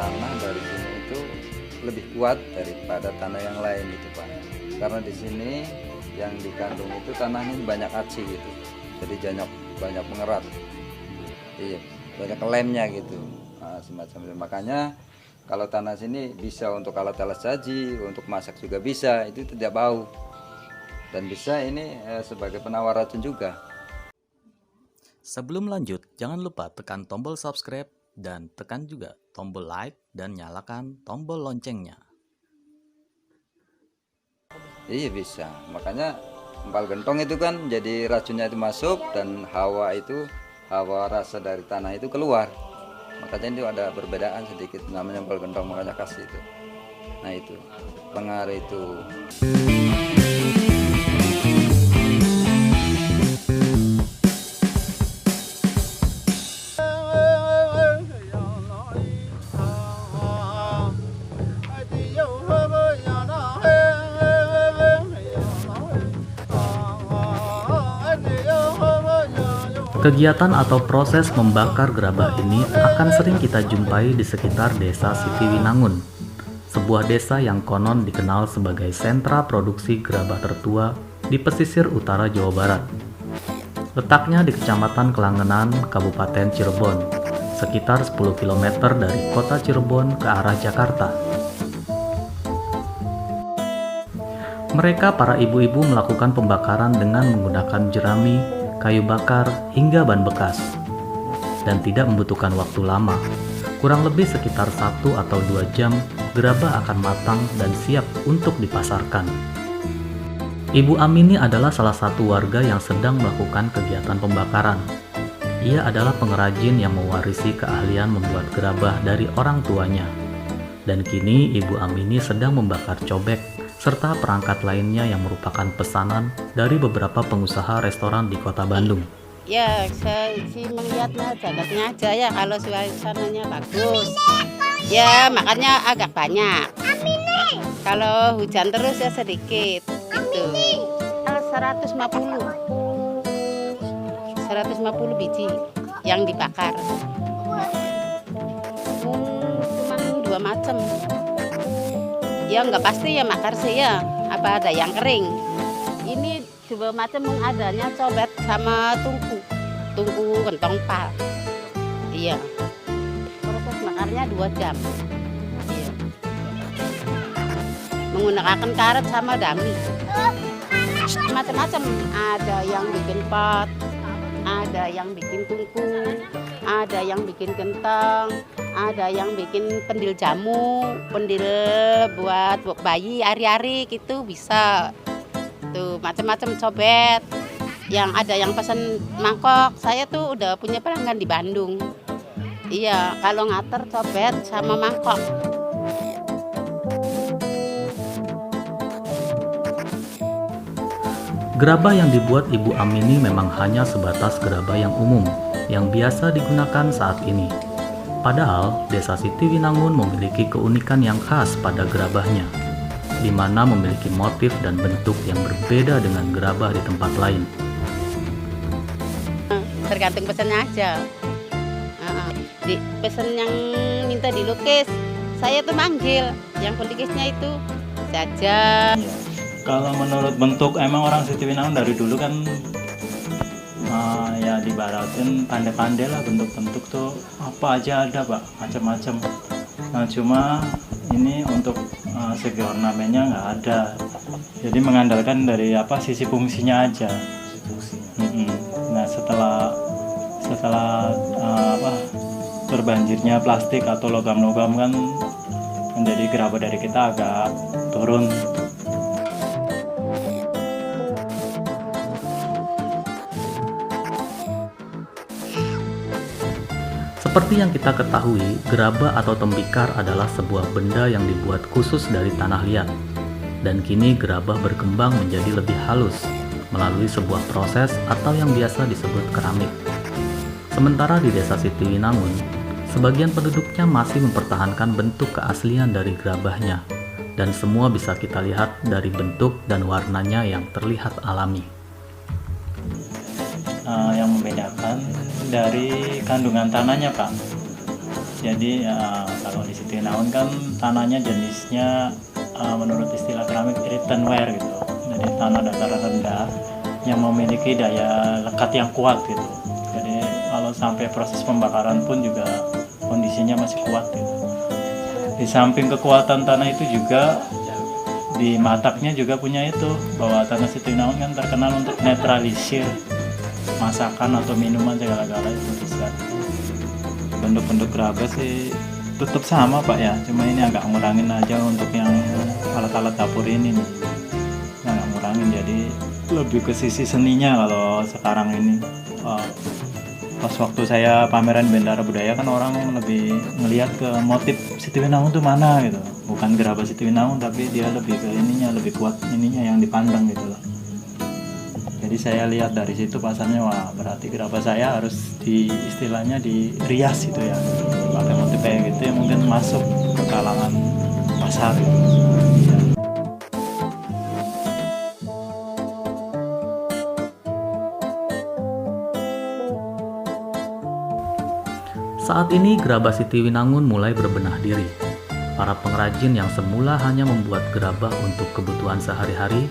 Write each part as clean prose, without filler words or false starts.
tanah dari sini itu lebih kuat daripada tanah yang lain gitu Pak. Karena di sini yang dikandung itu tanahnya banyak aci gitu, jadi banyak mengerat, iya, banyak lemnya gitu. Nah, semacam itu. Makanya kalau tanah sini bisa untuk alat-alat saji, untuk masak juga bisa, itu tidak bau dan bisa ini sebagai penawar racun juga. Sebelum lanjut, jangan lupa tekan tombol subscribe dan tekan juga tombol like dan nyalakan tombol loncengnya. Iya bisa, makanya empal gentong itu kan jadi racunnya itu masuk dan hawa rasa dari tanah itu keluar. Makanya itu ada perbedaan sedikit, namanya empal gentong, makanya khas itu. Nah itu pengaruh itu. Kegiatan atau proses membakar gerabah ini akan sering kita jumpai di sekitar desa Sitiwinangun, sebuah desa yang konon dikenal sebagai sentra produksi gerabah tertua di pesisir utara Jawa Barat. Letaknya di Kecamatan Kelangenan, Kabupaten Cirebon, sekitar 10 km dari kota Cirebon ke arah Jakarta. Mereka para ibu-ibu melakukan pembakaran dengan menggunakan jerami, kayu bakar, hingga ban bekas, dan tidak membutuhkan waktu lama. Kurang lebih sekitar 1 atau 2 jam, gerabah akan matang dan siap untuk dipasarkan. Ibu Amini adalah salah satu warga yang sedang melakukan kegiatan pembakaran. Ia adalah pengrajin yang mewarisi keahlian membuat gerabah dari orang tuanya. Dan kini Ibu Amini sedang membakar cobek serta perangkat lainnya yang merupakan pesanan dari beberapa pengusaha restoran di kota Bandung. Ya, saya sih melihatnya jagatnya aja ya, kalau suasananya bagus. Ya, makannya agak banyak. Kalau hujan terus ya sedikit. Itu 150 biji yang dibakar. Cuma 2 macam. Ya nggak pasti ya makar sih ya, apa ada yang kering. Ini 2 macam adanya cobek sama tungku kentong pal. Iya. Proses makarnya 2 jam. Iya. Menggunakan karet sama dami. Macam-macam, ada yang bikin pot, ada yang bikin tungku, ada yang bikin kentang, ada yang bikin pendil jamu, pendil buat bayi ari-ari gitu bisa. Tuh macam-macam cobek. Yang ada yang pesan mangkok, saya tuh udah punya pelanggan di Bandung. Iya, kalau ngater cobek sama mangkok. Gerabah yang dibuat Ibu Amini memang hanya sebatas gerabah yang umum, yang biasa digunakan saat ini. Padahal, desa Sitiwinangun memiliki keunikan yang khas pada gerabahnya, di mana memiliki motif dan bentuk yang berbeda dengan gerabah di tempat lain. Tergantung pesannya aja. Di pesan yang minta dilukis, saya tuh manggil. Yang pelukisnya itu saja. Kalau menurut bentuk, emang orang Sitiwinangun dari dulu kan ya dibaratin pandai-pandai lah, bentuk-bentuk tuh apa aja ada Pak, macam-macam. Nah cuma ini untuk segi ornamennya nggak ada, jadi mengandalkan dari sisi fungsinya aja. Nah setelah terbanjirnya plastik atau logam-logam kan menjadi gerabah dari kita agak turun. Seperti yang kita ketahui, gerabah atau tembikar adalah sebuah benda yang dibuat khusus dari tanah liat. Dan kini gerabah berkembang menjadi lebih halus melalui sebuah proses atau yang biasa disebut keramik. Sementara di desa Sitiwinangun, sebagian penduduknya masih mempertahankan bentuk keaslian dari gerabahnya. Dan semua bisa kita lihat dari bentuk dan warnanya yang terlihat alami. Yang membedakan dari kandungan tanahnya Pak. Jadi kalau di Situinaun kan tanahnya jenisnya menurut istilah keramik earthenware gitu. Jadi tanah dataran rendah yang memiliki daya lekat yang kuat gitu. Jadi kalau sampai proses pembakaran pun juga kondisinya masih kuat gitu. Di samping kekuatan tanah itu juga di mataknya juga punya itu, bahwa tanah Situinaun kan terkenal untuk netralisir masakan atau minuman segala-gala itu bisa. Bentuk-bentuk gerabah sih tetap sama Pak ya, cuma ini agak ngurangin aja untuk yang alat-alat dapur ini nih, agak ngurangin, jadi lebih ke sisi seninya. Kalau sekarang ini pas waktu saya pameran Bendara Budaya kan orang lebih ngelihat ke motif Situinaun tuh mana gitu, bukan gerabah Situinaun tapi dia lebih ke ininya, lebih kuat ininya yang dipandang gitu loh. Jadi saya lihat dari situ pasarnya, wah berarti gerabah saya harus istilahnya dirias gitu ya, pakai motif kayak gitu yang mungkin masuk ke kalangan pasar gitu. Ya. Saat ini gerabah Situinangun mulai berbenah diri. Para pengrajin yang semula hanya membuat gerabah untuk kebutuhan sehari-hari,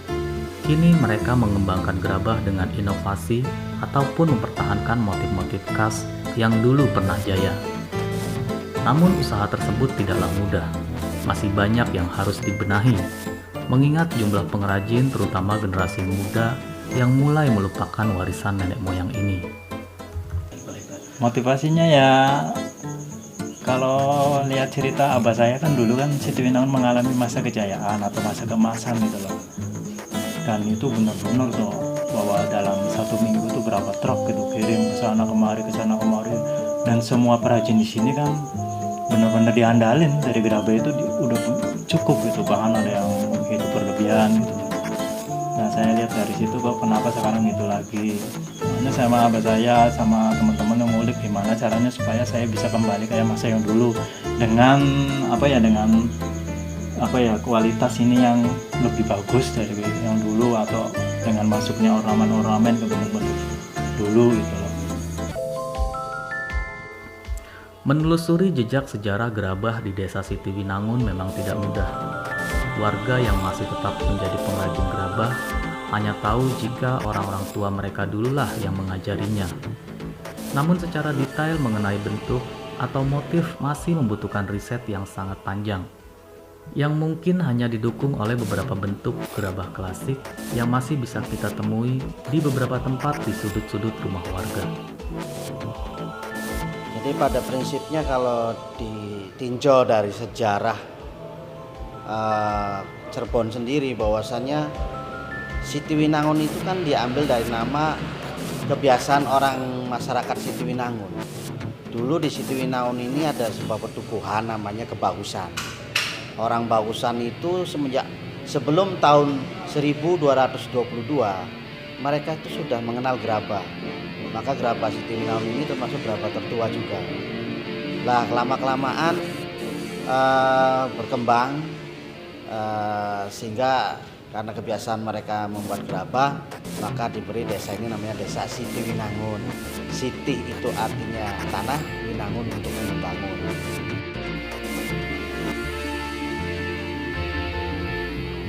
kini mereka mengembangkan gerabah dengan inovasi ataupun mempertahankan motif-motif khas yang dulu pernah jaya. Namun usaha tersebut tidaklah mudah, masih banyak yang harus dibenahi, mengingat jumlah pengrajin terutama generasi muda yang mulai melupakan warisan nenek moyang ini. Motivasinya ya, kalau lihat cerita abah saya kan dulu kan Situinaun mengalami masa kejayaan atau masa keemasan gitu loh. Dan itu benar-benar tuh bahwa dalam 1 minggu tuh berapa truk gitu kirim ke sana kemari, dan semua perajin di sini kan benar-benar diandalin dari gerabah itu udah cukup gitu, bahkan ada yang hidup berlebihan gitu. Nah saya lihat dari situ kok kenapa sekarang itu lagi. Makanya sama abah saya sama teman-teman yang ngulik gimana caranya supaya saya bisa kembali kayak masa yang dulu dengan kualitas ini yang lebih bagus dari yang dulu, atau dengan masuknya ornamen-ornamen ke bentuk-bentuk dulu gitu loh. Menelusuri jejak sejarah gerabah di desa Situinangun memang tidak mudah. Warga yang masih tetap menjadi pengrajin gerabah hanya tahu jika orang-orang tua mereka dululah yang mengajarinya. Namun secara detail mengenai bentuk atau motif masih membutuhkan riset yang sangat panjang, yang mungkin hanya didukung oleh beberapa bentuk gerabah klasik yang masih bisa kita temui di beberapa tempat di sudut-sudut rumah warga. Jadi pada prinsipnya kalau ditinjau dari sejarah Cirebon sendiri, bahwasannya Situinangun itu kan diambil dari nama kebiasaan orang masyarakat Situinangun. Dulu di Situinangun ini ada sebuah pertukuhan namanya Kebagusan. Orang Bagusan itu sebelum tahun 1222 mereka itu sudah mengenal gerabah. Maka gerabah Situinangun ini termasuk gerabah tertua juga. Lah lama-kelamaan berkembang sehingga karena kebiasaan mereka membuat gerabah, maka diberi desa ini namanya Desa Situinangun. Siti itu artinya tanah, Winangun untuk membangun.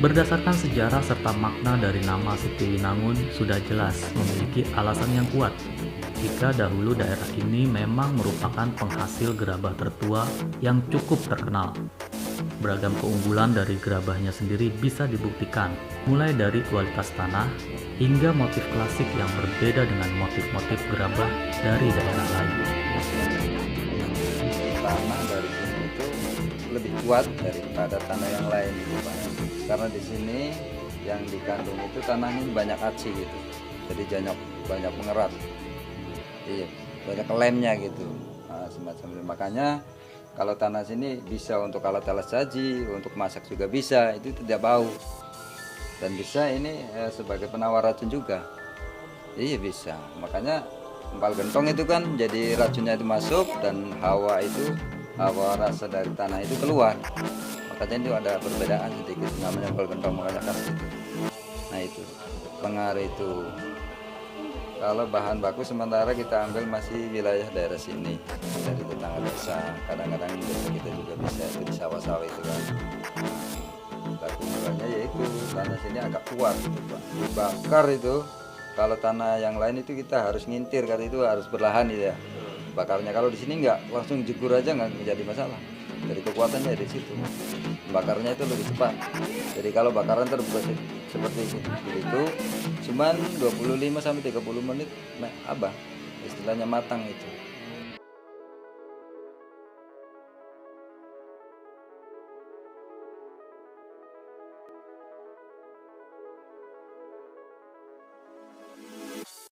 Berdasarkan sejarah serta makna dari nama Situinangun sudah jelas memiliki alasan yang kuat jika dahulu daerah ini memang merupakan penghasil gerabah tertua yang cukup terkenal. Beragam keunggulan dari gerabahnya sendiri bisa dibuktikan, mulai dari kualitas tanah hingga motif klasik yang berbeda dengan motif-motif gerabah dari daerah lain. Tanah dari sini itu lebih kuat daripada tanah yang lain gitu Pak. Karena di sini yang dikandung itu tanahnya banyak aci gitu, jadi banyak mengerat, iya, banyak lemnya gitu, nah, semacam itu. Makanya kalau tanah sini bisa untuk alat-alat saji, untuk masak juga bisa, itu tidak bau, dan bisa ini sebagai penawar racun juga, iya bisa. Makanya empal gentong itu kan jadi racunnya itu masuk dan hawa rasa dari tanah itu keluar. Makanya itu ada perbedaan sedikit, namanya empal gentong, makanya khas itu. Nah itu pengaruh itu Kalau bahan baku sementara kita ambil masih wilayah daerah sini dari tetangga desa. Kadang-kadang desa kita juga bisa itu di sawah-sawah itu kan. Baku mulanya yaitu tanah sini agak kuat gitu Pak. Dibakar itu, kalau tanah yang lain itu kita harus ngintir karena itu harus berlahan gitu ya. Bakarnya kalau di sini enggak, langsung jegur aja nggak menjadi masalah. Dari kekuatannya di situ. Bakarnya itu lebih cepat. Jadi kalau bakaran terbuat seperti itu, cuman 25 sampai 30 menit, nah, abang istilahnya matang itu.